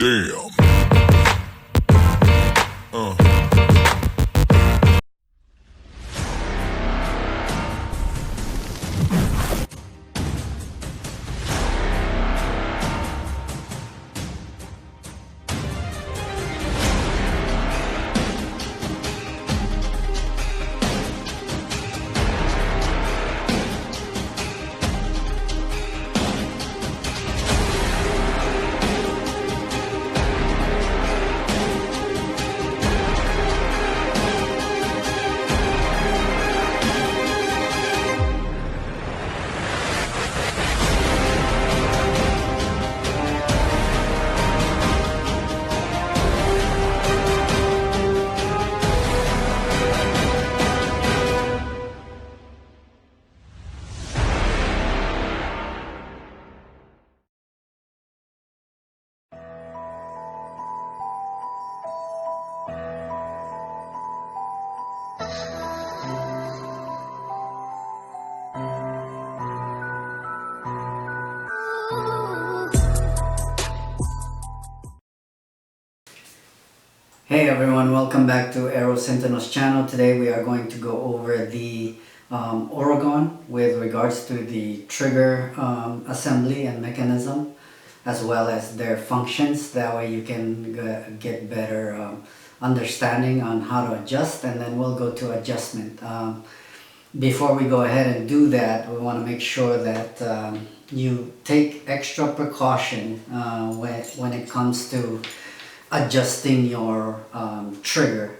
Damn. Uh. Hey everyone, welcome back to Aero Sentinel's channel. Today we are going to go over the Uragan with regards to the trigger assembly and mechanism, as well as their functions. That way you can get better understanding on how to adjust, and then we'll go to adjustment. Before we go ahead and do that, we want to make sure that you take extra precaution when it comes to adjusting your trigger,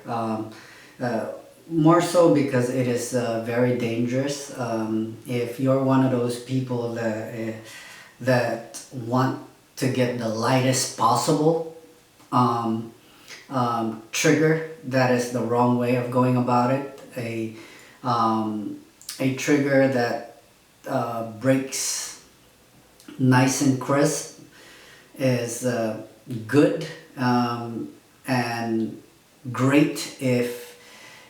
more so because it is very dangerous. If you're one of those people that want to get the lightest possible trigger, that is the wrong way of going about it. A trigger that breaks nice and crisp is good and great if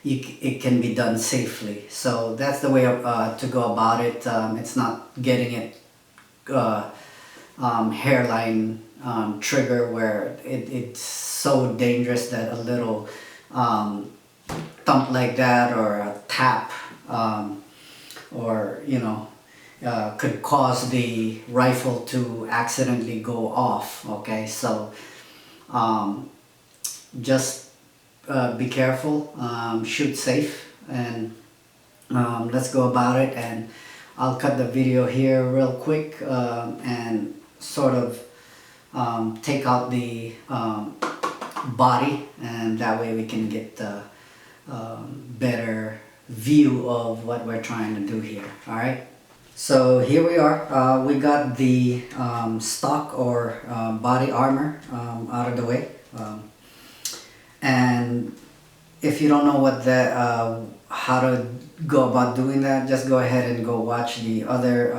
it can be done safely. So that's the way to go about it. It's not getting it hairline trigger where it's so dangerous that a little thump like that or a tap or could cause the rifle to accidentally go off. Okay, so just be careful, shoot safe, and let's go about it. And I'll cut the video here real quick and sort of take out the body, and that way we can get the better view of what we're trying to do here. Alright, so here we are. We got the stock or body armor out of the way, and if you don't know what the how to go about doing that, just go ahead and go watch the other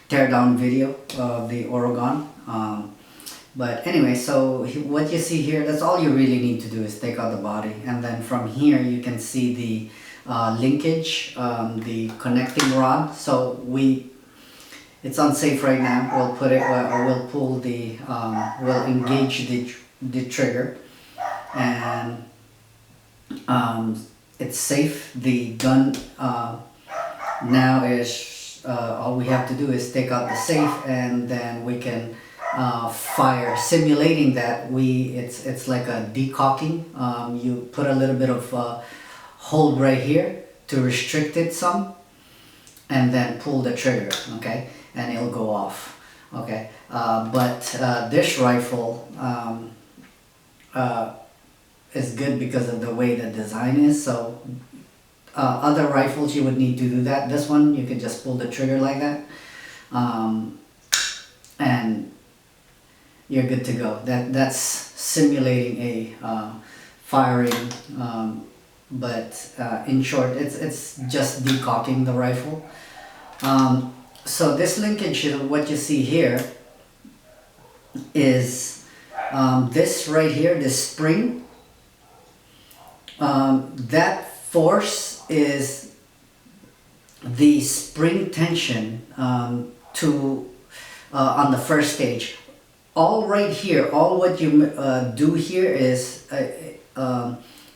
teardown video of the Uragan. But anyway, so what you see here, that's all you really need to do is take out the body, and then from here you can see the linkage, the connecting rod. So it's unsafe right now. We'll put it, we'll pull the, we'll engage the trigger, and it's safe. The gun now is, all we have to do is take out the safe, and then we can fire, simulating that it's like a decocking. You put a little bit of hold right here to restrict it some, and then pull the trigger, okay, and it'll go off. Okay, but this rifle is good because of the way the design is. So other rifles you would need to do that. This one you could just pull the trigger like that, and you're good to go. That's simulating a firing, but in short, it's just decocking the rifle. So this linkage, what you see here, is this right here, this spring. That force is the spring tension to on the first stage. all right here, all what you do here is,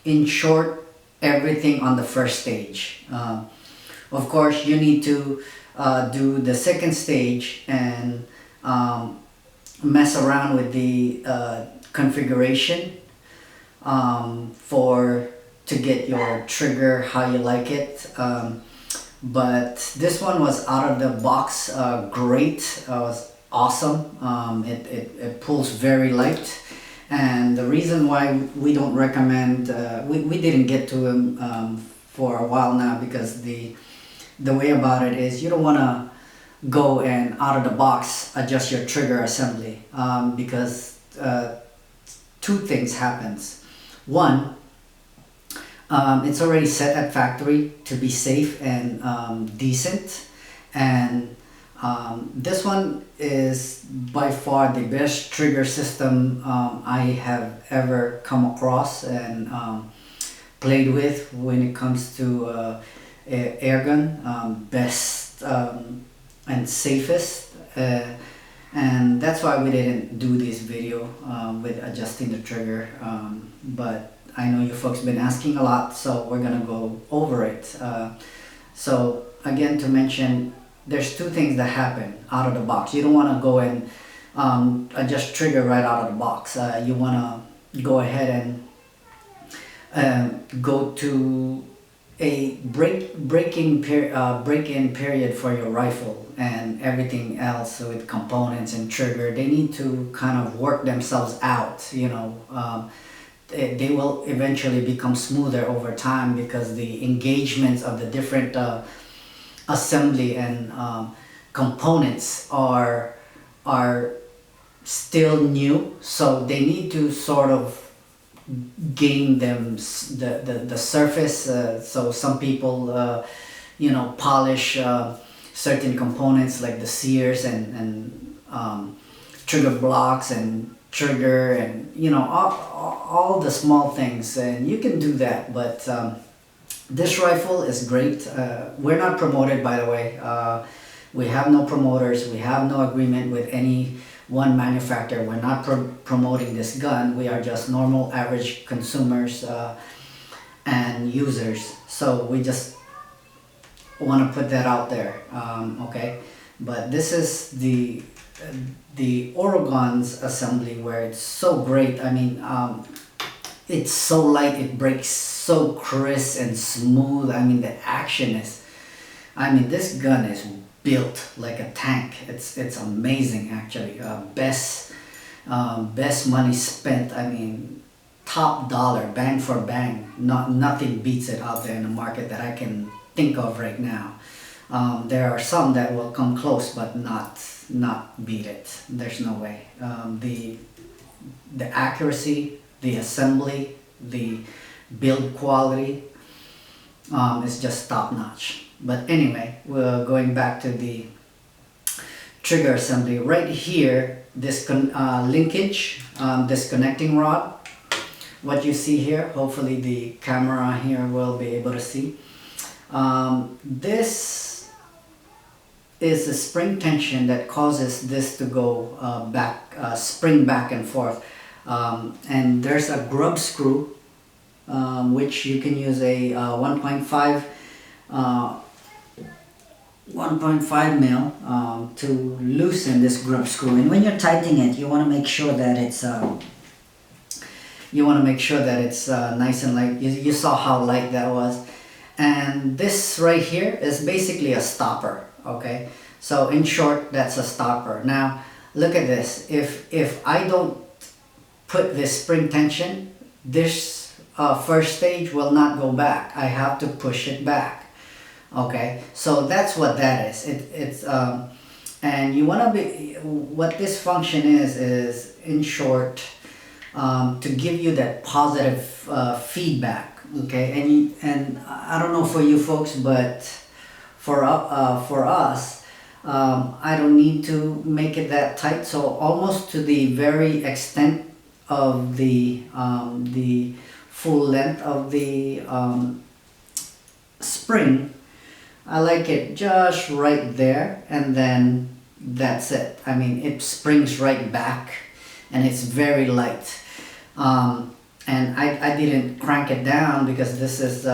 in short, everything on the first stage. Of course, you need to do the second stage and mess around with the configuration for to get your trigger how you like it. But this one was out of the box great. Was awesome. It pulls very light, and the reason why we don't recommend, we didn't get to them for a while now, because the way about it is you don't want to go and out of the box adjust your trigger assembly, because two things happens. One, it's already set at factory to be safe and decent, and this one is by far the best trigger system I have ever come across and played with when it comes to Airgun. Best and safest, and that's why we didn't do this video with adjusting the trigger, but I know you folks been asking a lot, so we're gonna go over it. So again, to mention, there's two things that happen out of the box. You don't want to go and adjust trigger right out of the box. You want to go ahead and go to a break-in period for your rifle and everything else with components and trigger. They need to kind of work themselves out, you know. They will eventually become smoother over time, because the engagements of the different assembly and components are still new, so they need to sort of gain them the surface. So some people you know, polish certain components like the sears and trigger blocks and trigger, and you know, all the small things, and you can do that. But this rifle is great. We're not promoted, by the way. We have no promoters. We have no agreement with any one manufacturer. We're not promoting this gun. We are just normal average consumers and users. So we just want to put that out there. Okay, but this is the Uragan's assembly, where it's so great. I mean, it's so light, it breaks so crisp and smooth. I mean, the action is, I mean, this gun is built like a tank. It's amazing, actually. Best money spent. I mean, top dollar, bang for bang. Nothing beats it out there in the market that I can think of right now. There are some that will come close, but not beat it. There's no way. The accuracy, the assembly, the build quality is just top notch. But anyway, we're going back to the trigger assembly. Right here, this linkage, this connecting rod, what you see here, hopefully the camera here will be able to see. This is the spring tension that causes this to go spring back and forth. And there's a grub screw, which you can use a 1.5 mil to loosen this grub screw. And when you're tightening it, you want to make sure that it's nice and light. You saw how light that was. And this right here is basically a stopper. Okay, so in short, that's a stopper. Now look at this. If I don't put this spring tension, this first stage will not go back. I have to push it back. Okay, so that's what that is. It's and you want to be, what this function is in short, to give you that positive feedback. Okay, and I don't know for you folks, but for us, I don't need to make it that tight. So almost to the very extent of the full length of the spring, I like it just right there, and then that's it. I mean, it springs right back. and it's very light. And I didn't crank it down because this is,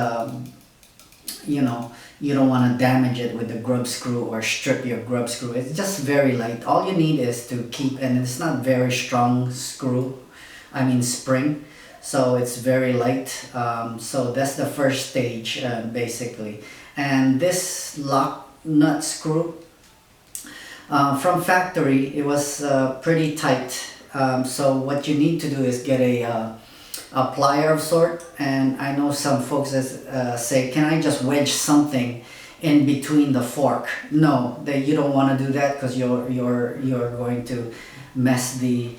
you know, you don't want to damage it with the grub screw or strip your grub screw. It's just very light. All you need is to keep, and it's not very strong screw, I mean spring, so it's very light. So that's the first stage, basically. And this lock nut screw, from factory, it was pretty tight. So what you need to do is get a plier of sort, and I know some folks say, can I just wedge something in between the fork? No, that you don't want to do that, because you're going to mess the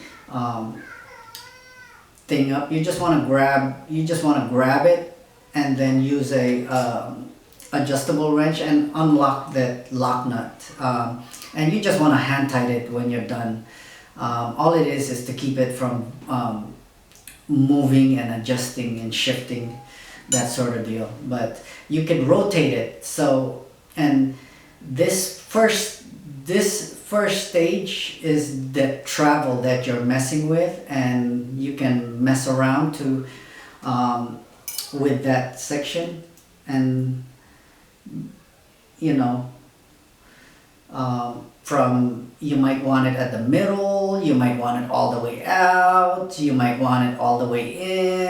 thing up. You just want to grab it and then use a adjustable wrench and unlock that lock nut, and you just want to hand tight it when you're done. All it is to keep it from moving and adjusting and shifting, that sort of deal. But you can rotate it. So, and this first stage is the travel that you're messing with, and you can mess around to with that section, and you know, from, you might want it at the middle, you might want it all the way out, you might want it all the way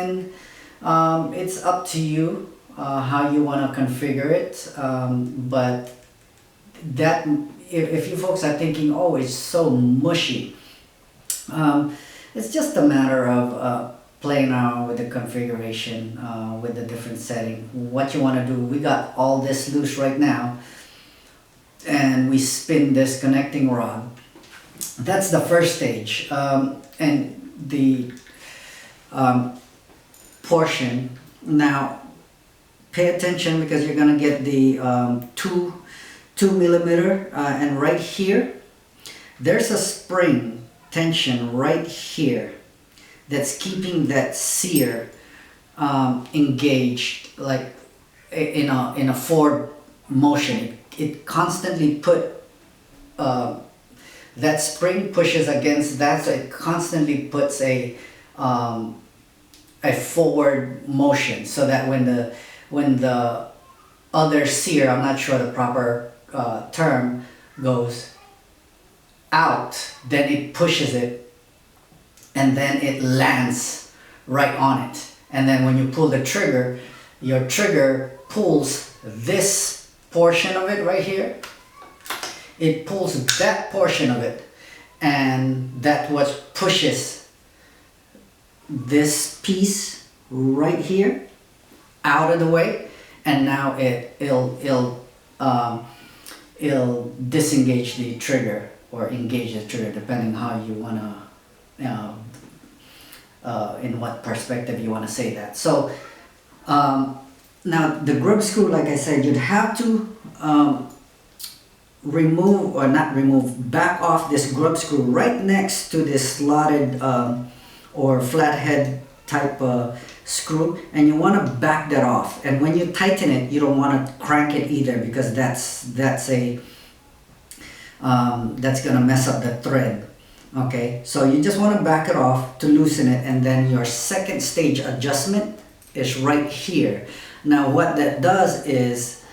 in. It's up to you how you want to configure it. But that, if you folks are thinking, oh, it's so mushy, it's just a matter of playing around with the configuration, with the different setting, what you want to do. We got all this loose right now, and we spin this connecting rod. That's the first stage, and the portion. Now pay attention, because you're gonna get the 2 millimeter, and right here there's a spring tension right here that's keeping that sear engaged, like in a forward motion. It constantly that spring pushes against that, so it constantly puts a forward motion, so that when the other sear, I'm not sure the proper term, goes out, then it pushes it, and then it lands right on it. And then when you pull the trigger, your trigger pulls this portion of it right here. It pulls that portion of it, and that what pushes this piece right here out of the way, and now it'll disengage the trigger or engage the trigger, depending how you wanna, in what perspective you wanna say that. So now the grub screw, like I said, you'd have to remove, or not remove, back off this grub screw right next to this slotted or flathead type screw, and you want to back that off. And when you tighten it, you don't want to crank it either, because that's gonna mess up the thread. Okay, so you just want to back it off to loosen it, and then your second stage adjustment is right here. Now what that does is,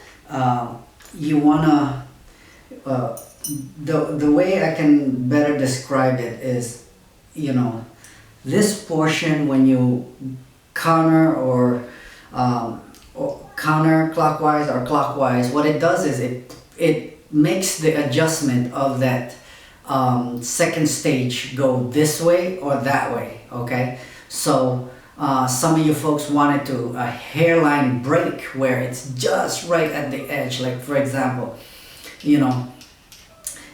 you wanna, the way I can better describe it is, you know, this portion, when you counter or counter clockwise or clockwise, what it does is it makes the adjustment of that second stage go this way or that way. Okay, so some of you folks wanted to a hairline break where it's just right at the edge. Like for example, you know,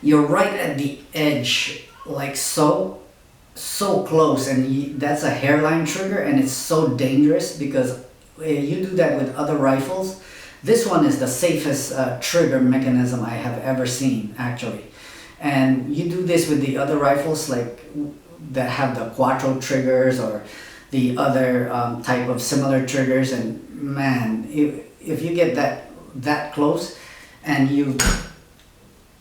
you're right at the edge, like so close, and that's a hairline trigger, and it's so dangerous, because you do that with other rifles. This one is the safest trigger mechanism I have ever seen, actually. And you do this with the other rifles, like that have the quattro triggers or the other type of similar triggers, and man, if you get that close and you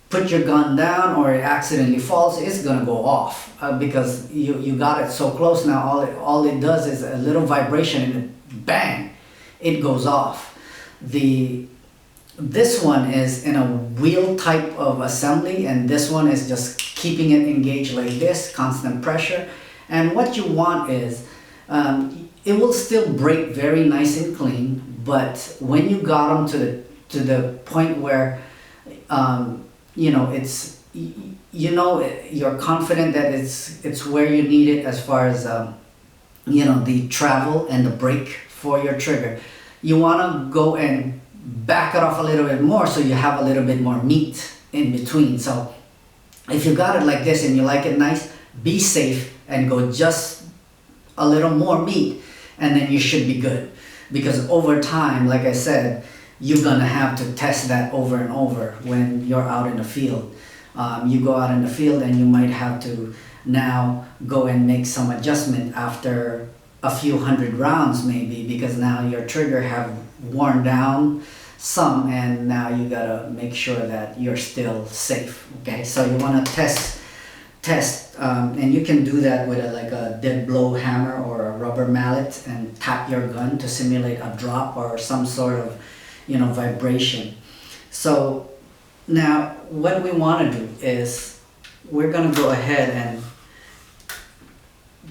put your gun down or it accidentally falls, it's gonna go off because you got it so close. Now all it does is a little vibration and it, bang, it goes off. This one is in a wheel type of assembly, and this one is just keeping it engaged like this, constant pressure. And what you want is, it will still break very nice and clean, but when you got them to the point where, you know, you're confident that it's where you need it as far as, you know, the travel and the break for your trigger. You want to go and back it off a little bit more so you have a little bit more meat in between. So if you got it like this and you like it nice, be safe and go just a little more meat, and then you should be good. Because over time, like I said, you're gonna have to test that over and over when you're out in the field. You go out in the field and you might have to now go and make some adjustment after a few hundred rounds maybe, because now your trigger have worn down some, and now you gotta make sure that you're still safe. Okay, so you want to test, and you can do that with like a dead blow hammer or a rubber mallet and tap your gun to simulate a drop or some sort of, you know, vibration. So now what we want to do is we're gonna go ahead and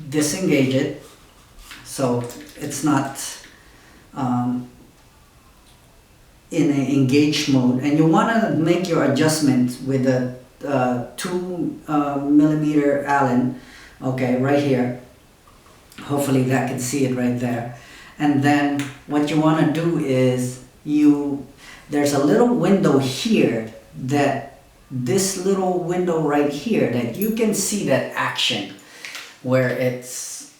disengage it so it's not in an engaged mode, and you want to make your adjustment with a 2mm Allen, okay, right here. Hopefully that can see it right there. And then what you want to do is there's a little window here, that this little window right here, that you can see that action where it's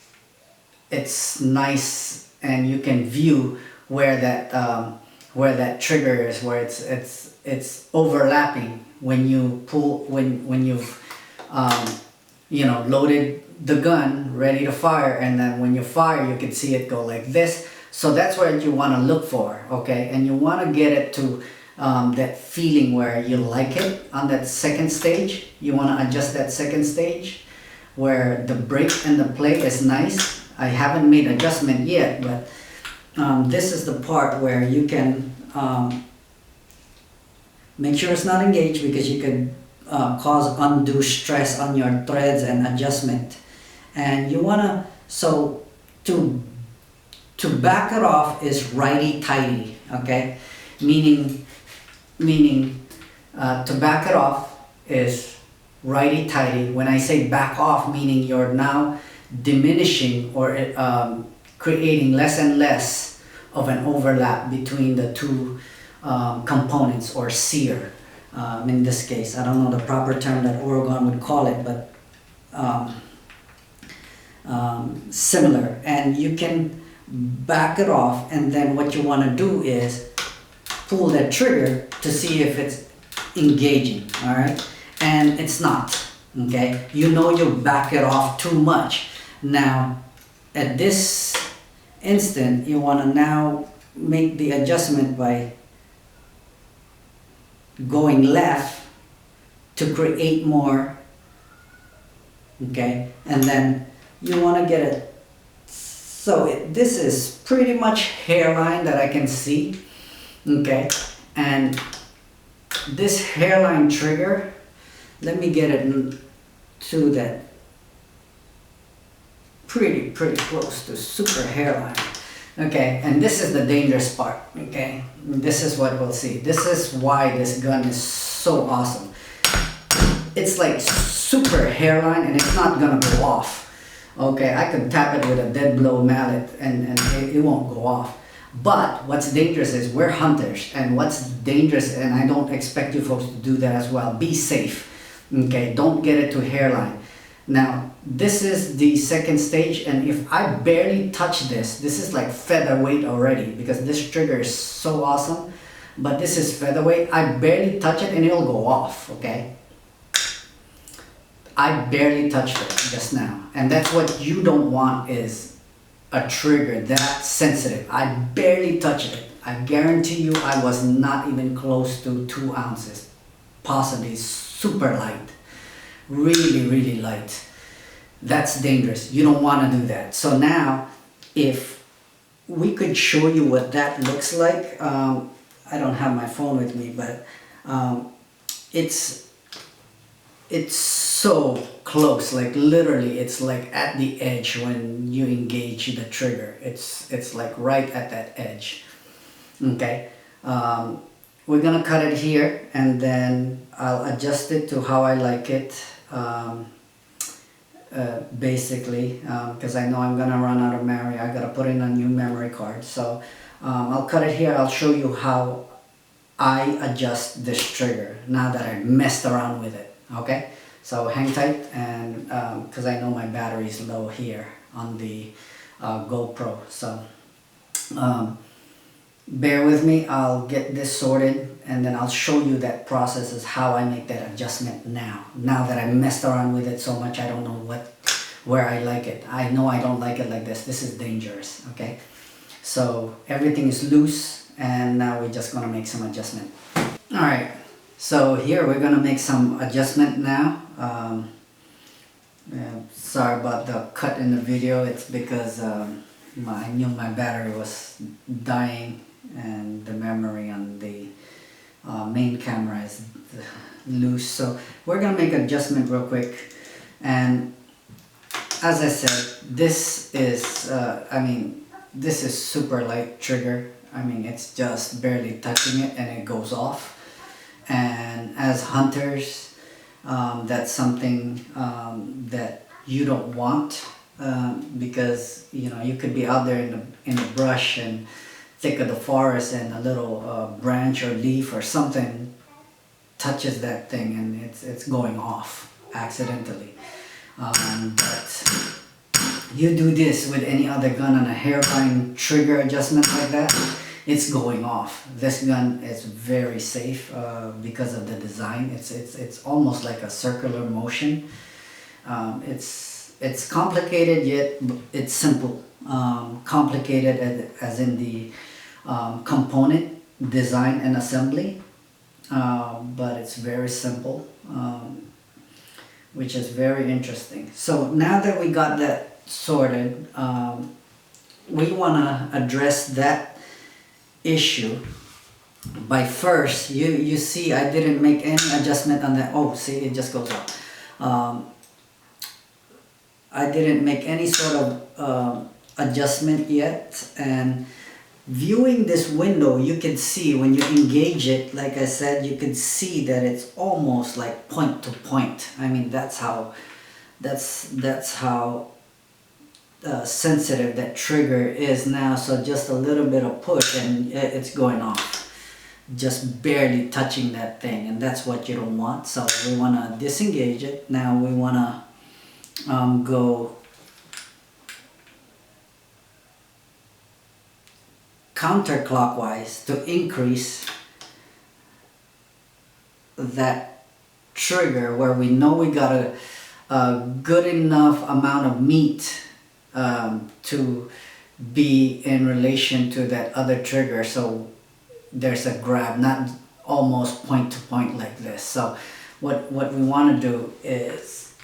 nice, and you can view where that trigger is, where it's overlapping when you pull, when you've you know, loaded the gun ready to fire, and then when you fire you can see it go like this. So that's what you want to look for, okay? And you want to get it to that feeling where you like it on that second stage. You want to adjust that second stage where the break and the play is nice. I haven't made adjustment yet, but this is the part where you can make sure it's not engaged, because you can cause undue stress on your threads and adjustment. And you want to, so to back it off is righty-tighty, okay? Meaning to back it off is righty-tighty. When I say back off, meaning you're now diminishing or creating less and less of an overlap between the two components, or sear in this case. I don't know the proper term that Uragan would call it, but similar. And you can back it off, and then what you want to do is pull that trigger to see if it's engaging, all right? And it's not, okay? You know you back it off too much. Now, at this instant, you want to now make the adjustment by going left to create more, okay? And then you want to get it, so this is pretty much hairline that I can see, okay? And this hairline trigger, let me get it to that pretty close to super hairline. Okay, and this is the dangerous part, okay? This is what we'll see. This is why this gun is so awesome. It's like super hairline, and it's not gonna go off. Okay, I can tap it with a dead blow mallet and it won't go off. But what's dangerous is we're hunters, and what's dangerous, and I don't expect you folks to do that as well, be safe, okay? Don't get it to hairline. Now, this is the second stage, and if I barely touch this is like featherweight already, because this trigger is so awesome, but this is featherweight. I barely touch it and it'll go off, okay? I barely touched it just now, and that's what you don't want, is a trigger that sensitive. I barely touched it. I guarantee you I was not even close to 2 ounces. possibly super light, really light. That's dangerous. You don't want to do that. So now, if we could show you what that looks like, I don't have my phone with me, but it's so close, like literally it's like at the edge when you engage the trigger. It's like right at that edge. Okay, we're gonna cut it here, and then I'll adjust it to how I like it, basically, because I know I'm gonna run out of memory. I gotta put in a new memory card. So I'll cut it here. I'll show you how I adjust this trigger now that I messed around with it. Okay, so hang tight, and because I know my battery is low here on the GoPro, so bear with me. I'll get this sorted, and then I'll show you that process is how I make that adjustment now that I messed around with it so much. I don't know where I like it. I know I don't like it like this. This is dangerous. Okay, so everything is loose, and now we're just gonna make some adjustment. All right, so here we're gonna make some adjustment now. Sorry about the cut in the video. It's because I knew my battery was dying, and the memory on the main camera is loose. So we're gonna make an adjustment real quick. And as I said, this is this is super light trigger. I mean, it's just barely touching it and it goes off. And as hunters, that's something that you don't want, because you could be out there in the brush and thick of the forest, and a little branch or leaf or something touches that thing and it's going off accidentally. But you do this with any other gun on a hairline trigger adjustment like that, it's going off. This gun is very safe because of the design. It's almost like a circular motion. It's complicated, yet it's simple. Complicated as in the component design and assembly, but it's very simple, which is very interesting. So now that we got that sorted, we want to address that issue by first, you see I didn't make any adjustment on that. Oh, see, it just goes up. I didn't make any sort of adjustment yet, and viewing this window, you can see when you engage it, like I said, you can see that it's almost like point to point. I mean, that's how sensitive that trigger is now. So just a little bit of push and it's going off, just barely touching that thing, and that's what you don't want. So we want to disengage it. Now we want to go counterclockwise to increase that trigger, where we know we got a good enough amount of meat to be in relation to that other trigger, so there's a grab, not almost point to point like this. So what we want to do is,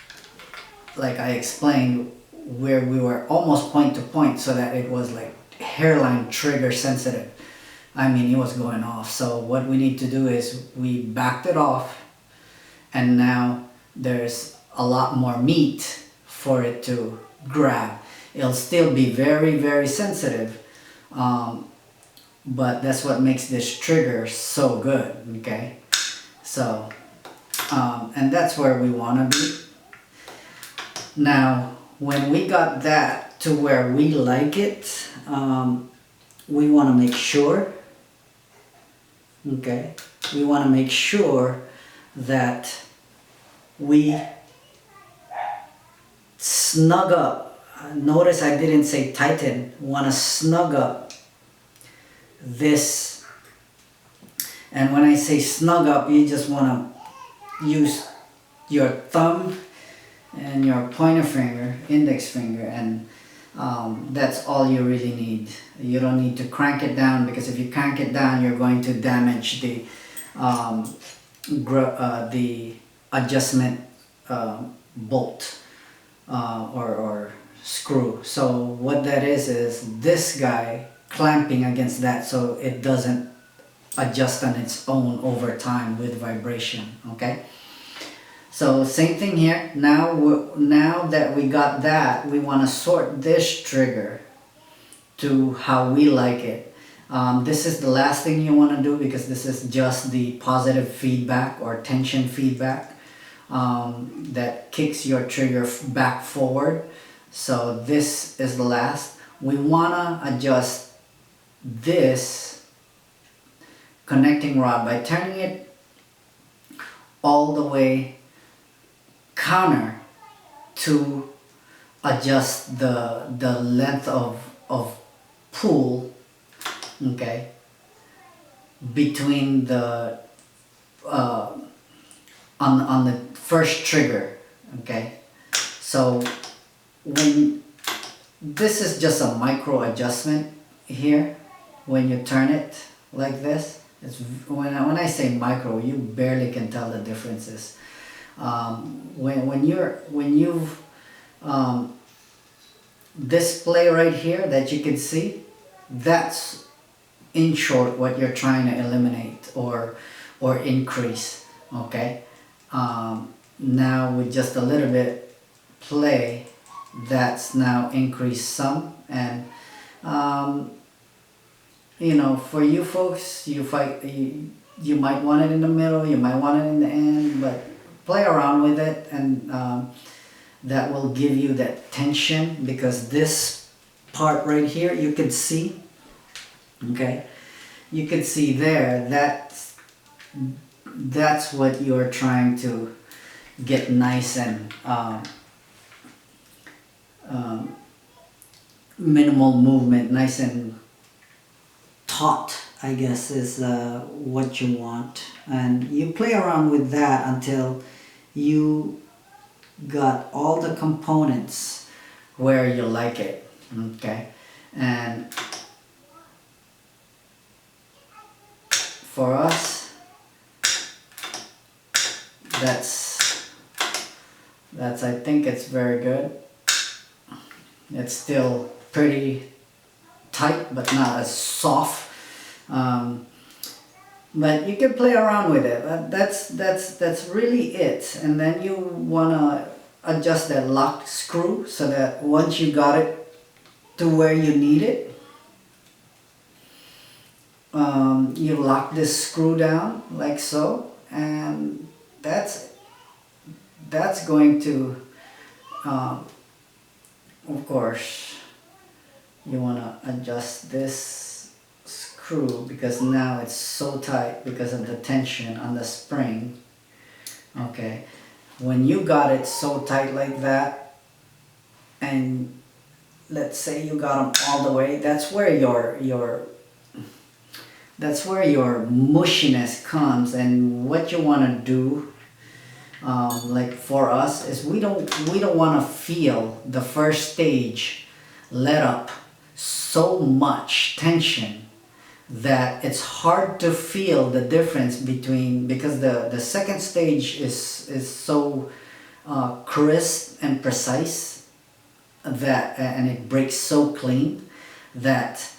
like I explained, where we were almost point to point, so that it was like hairline trigger sensitive. I mean, it was going off. So what we need to do is we backed it off, and now there's a lot more meat for it to grab. It'll still be very sensitive, but that's what makes this trigger so good. Okay, so and that's where we want to be. Now when we got that to where we like it, we want to make sure, okay, we want to make sure that we snug up. Notice I didn't say tighten. We want to snug up this, and when I say snug up, you just want to use your thumb and your pointer finger, index finger, and that's all you really need. You don't need to crank it down, because if you crank it down, you're going to damage the the adjustment bolt or screw. So what that is this guy clamping against that so it doesn't adjust on its own over time with vibration. Okay, so same thing here. Now that we got that, we want to sort this trigger to how we like it. This is the last thing you want to do because this is just the positive feedback or tension feedback that kicks your trigger back forward. So this is the last. We want to adjust this connecting rod by turning it all the way counter to adjust the length of pull, okay, between the on the first trigger. Okay, so when this is just a micro adjustment here, when you turn it like this, it's when I say micro, you barely can tell the differences. When you've display right here that you can see, that's in short what you're trying to eliminate or increase. Okay, now with just a little bit play, that's now increased some. And you know, for you folks, you might want it in the middle, you might want it in the end, but play around with it, and that will give you that tension, because this part right here you can see, okay, you can see there, that's what you're trying to get nice and minimal movement, nice and taut, I guess, is what you want. And you play around with that until you got all the components where you like it. Okay, and for us, that's I think it's very good. It's still pretty tight, but not as soft. But you can play around with it. That's really it. And then you wanna adjust that lock screw so that once you got it to where you need it, you lock this screw down like so, and that's going to, of course, you want to adjust this screw because now it's so tight because of the tension on the spring. Okay, when you got it so tight like that, and let's say you got them all the way, that's where your mushiness comes. And what you want to do, like for us, is we don't want to feel the first stage let up so much tension that it's hard to feel the difference between, because the second stage is so crisp and precise, that and it breaks so clean, that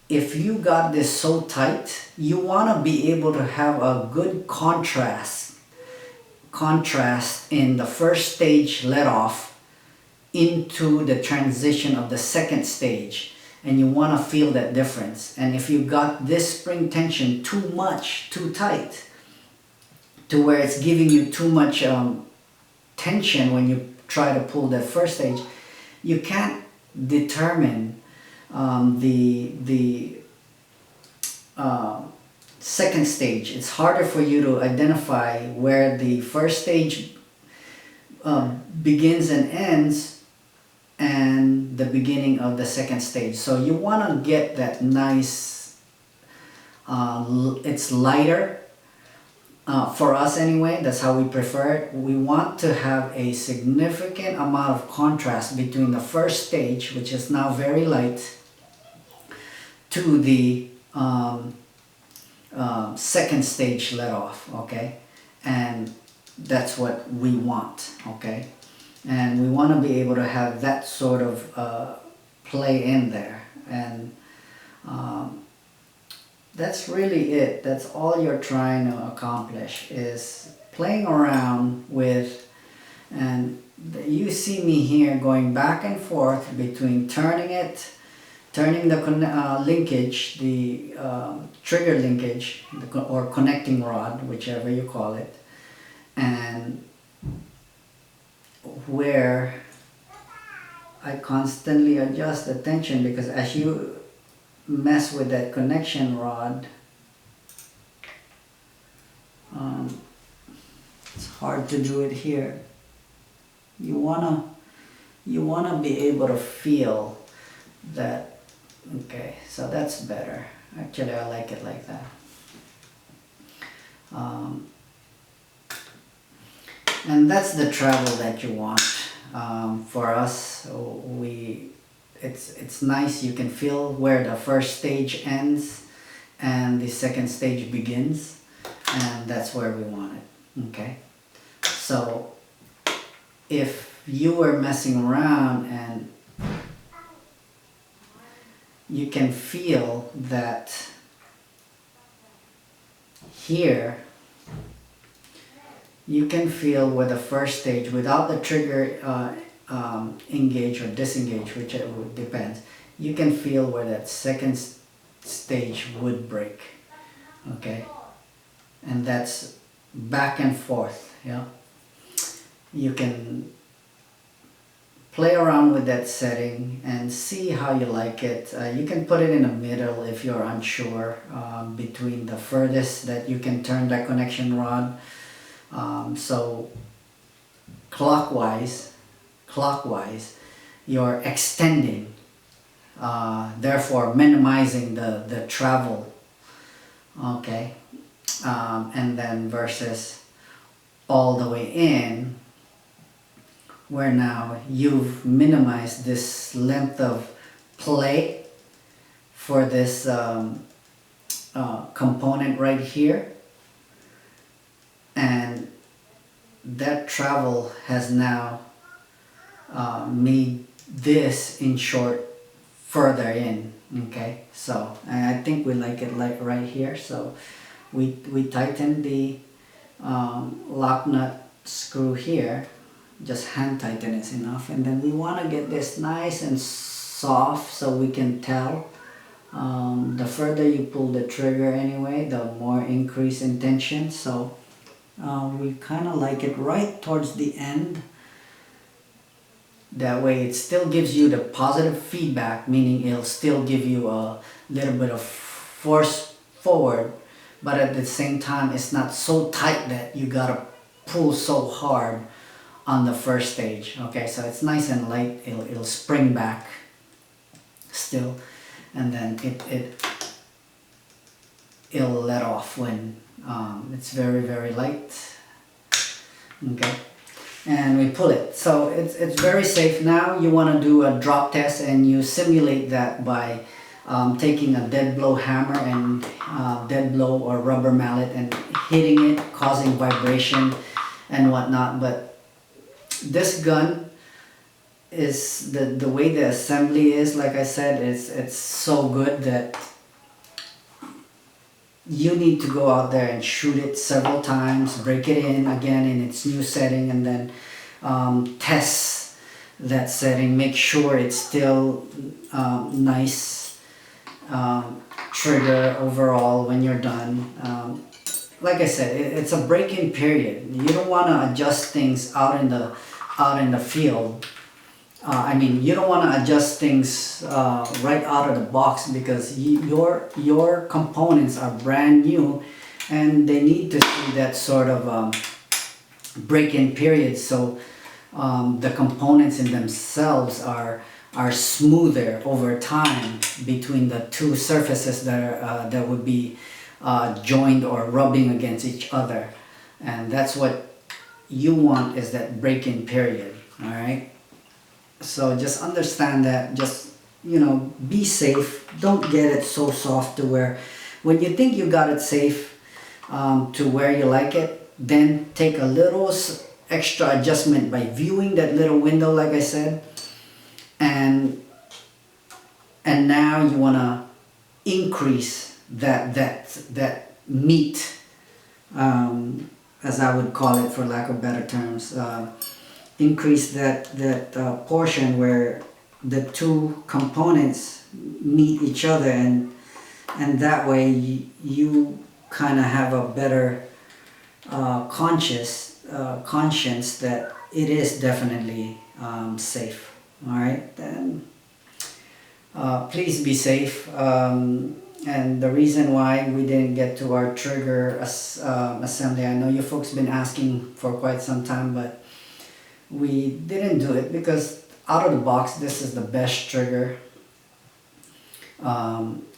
if you got this so tight, you want to be able to have a good contrast in the first stage let off into the transition of the second stage, and you want to feel that difference. And if you got this spring tension too much, too tight, to where it's giving you too much tension when you try to pull that first stage, you can't determine the second stage. It's harder for you to identify where the first stage begins and ends, and the beginning of the second stage. So you want to get that nice, it's lighter, for us anyway, that's how we prefer it. We want to have a significant amount of contrast between the first stage, which is now very light, to the second stage let off. Okay, and that's what we want, okay? And we want to be able to have that sort of play in there, and that's really it. That's all you're trying to accomplish, is playing around with. And you see me here going back and forth between turning the linkage, the trigger linkage, or connecting rod, whichever you call it, and where I constantly adjust the tension, because as you mess with that connection rod, it's hard to do it here. You wanna be able to feel that. Okay, so that's better. Actually, I like it like that. And that's the travel that you want. For us, it's nice. You can feel where the first stage ends and the second stage begins, and that's where we want it. Okay, so if you were messing around and you can feel that here, you can feel where the first stage, without the trigger engage or disengage, which it depends, you can feel where that second stage would break. Okay, and that's back and forth. Yeah, you can play around with that setting and see how you like it. You can put it in the middle if you're unsure, between the furthest that you can turn that connection rod. So clockwise, you're extending, therefore minimizing the travel. Okay, and then versus all the way in, where now you've minimized this length of play for this component right here, and that travel has now made this, in short, further in. Okay, so I think we like it like right here. So we tighten the lock nut screw here. Just hand tighten is enough, and then we want to get this nice and soft so we can tell. The further you pull the trigger anyway, the more increase in tension. So we kind of like it right towards the end. That way it still gives you the positive feedback, meaning it'll still give you a little bit of force forward, but at the same time it's not so tight that you gotta pull so hard on the first stage. Okay, so it's nice and light. It'll spring back still, and then it'll let off when it's very light. Okay, and we pull it. So it's very safe. Now you want to do a drop test, and you simulate that by taking a dead blow hammer and dead blow or rubber mallet and hitting it, causing vibration and whatnot. But this gun is the way the assembly is, like I said, it's so good that you need to go out there and shoot it several times, break it in again in its new setting, and then test that setting, make sure it's still nice trigger overall when you're done. Like I said, it's a break-in period. You don't want to adjust things out in the field. I mean, you don't want to adjust things right out of the box, because your components are brand new, and they need to see that sort of break-in period, so the components in themselves are smoother over time between the two surfaces that would be joined or rubbing against each other. And that's what you want, is that break-in period. All right, so just understand that. Just, you know, be safe. Don't get it so soft to where when you think you got it safe to where you like it, then take a little extra adjustment by viewing that little window like I said, and now you want to increase that meat, as I would call it for lack of better terms, increase that portion where the two components meet each other, and that way you kind of have a better conscience that it is definitely safe. All right, then please be safe. And the reason why we didn't get to our trigger assembly, I know you folks been asking for quite some time, but we didn't do it because out of the box this is the best trigger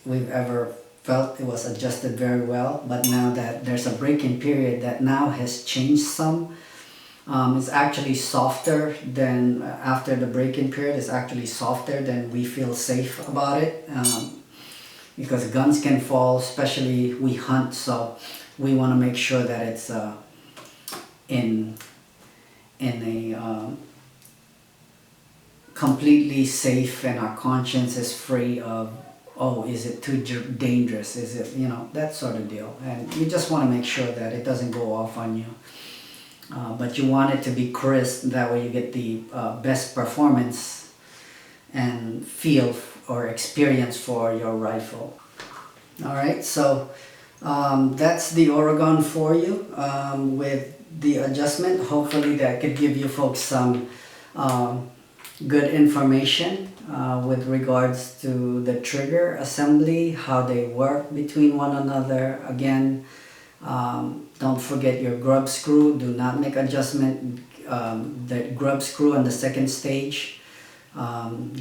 we've ever felt. It was adjusted very well, but now that there's a break-in period that now has changed some, it's actually softer than after the break-in period. It's actually softer than we feel safe about it, because guns can fall, especially we hunt, so we want to make sure that it's in a completely safe, and our conscience is free of, oh, is it too dangerous, is it, you know, that sort of deal. And you just want to make sure that it doesn't go off on you, but you want it to be crisp, that way you get the best performance and feel or experience for your rifle. All right, so that's the Uragan for you, with the adjustment. Hopefully that could give you folks some good information with regards to the trigger assembly, how they work between one another. Again, don't forget your grub screw. Do not make adjustment the grub screw on the second stage.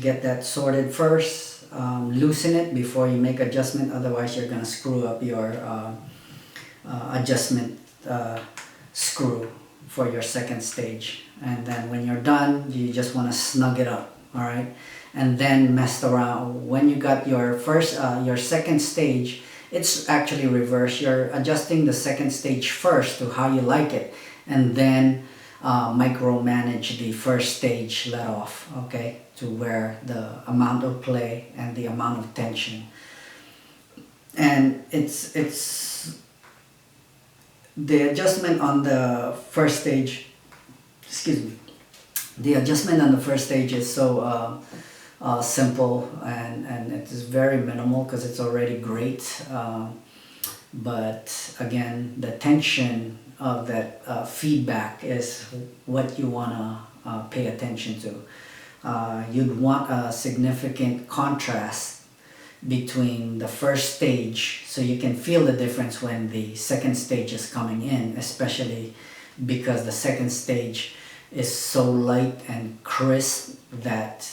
Get that sorted first. Loosen it before you make adjustment, otherwise you're gonna screw up your adjustment screw for your second stage. And then when you're done, you just want to snug it up, all right? And then mess around. When you got your your second stage, it's actually reversed. You're adjusting the second stage first to how you like it, and then micromanage the first stage let off, okay, to where the amount of play and the amount of tension. And it's the adjustment on the first stage, excuse me, the adjustment on the first stage is so simple, and it is very minimal because it's already great, but again, the tension of that feedback is what you want to pay attention to. You'd want a significant contrast between the first stage, so you can feel the difference when the second stage is coming in, especially because the second stage is so light and crisp that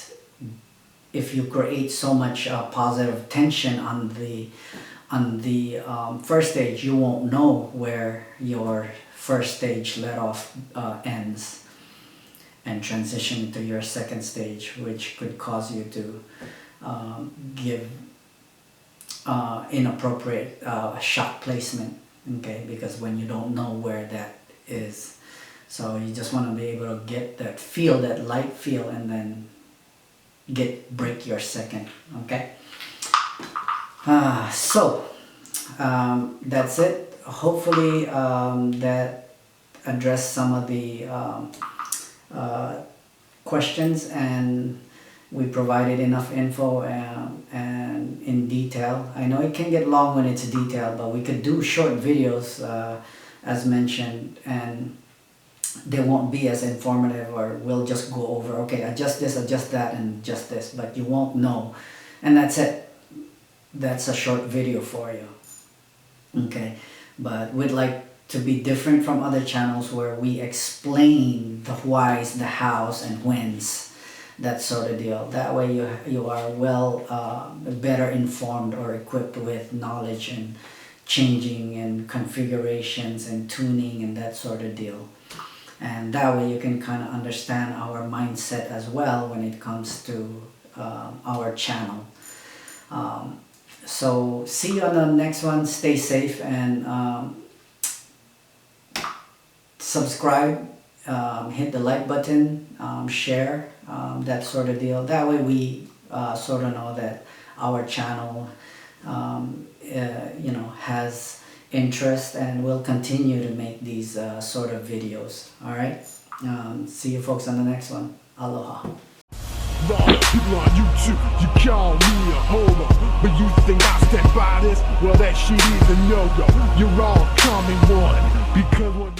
if you create so much positive tension on the first stage, you won't know where your first stage let off ends and transition into your second stage, which could cause you to give inappropriate shot placement, okay, because when you don't know where that is. So you just want to be able to get that feel, that light feel, and then break your second, okay? So that's it. Hopefully that addressed some of the questions, and we provided enough info and in detail. I know it can get long when it's detailed, but we could do short videos as mentioned, and they won't be as informative, or we'll just go over, okay, adjust this, adjust that, and adjust this, but you won't know. And that's it. That's a short video for you. Okay, but we'd like to be different from other channels where we explain the whys, the hows, and whens, that sort of deal. That way you are well, better informed or equipped with knowledge and changing and configurations and tuning and that sort of deal. And that way you can kind of understand our mindset as well when it comes to our channel. So see you on the next one. Stay safe, and subscribe, hit the like button, share, that sort of deal. That way we sort of know that our channel has interest, and we'll continue to make these sort of videos. All right, see you folks on the next one. Aloha. Lot of people on YouTube, you call me a homo, but you think I stand by this? Well, that shit is a no-go. You're all coming one, because when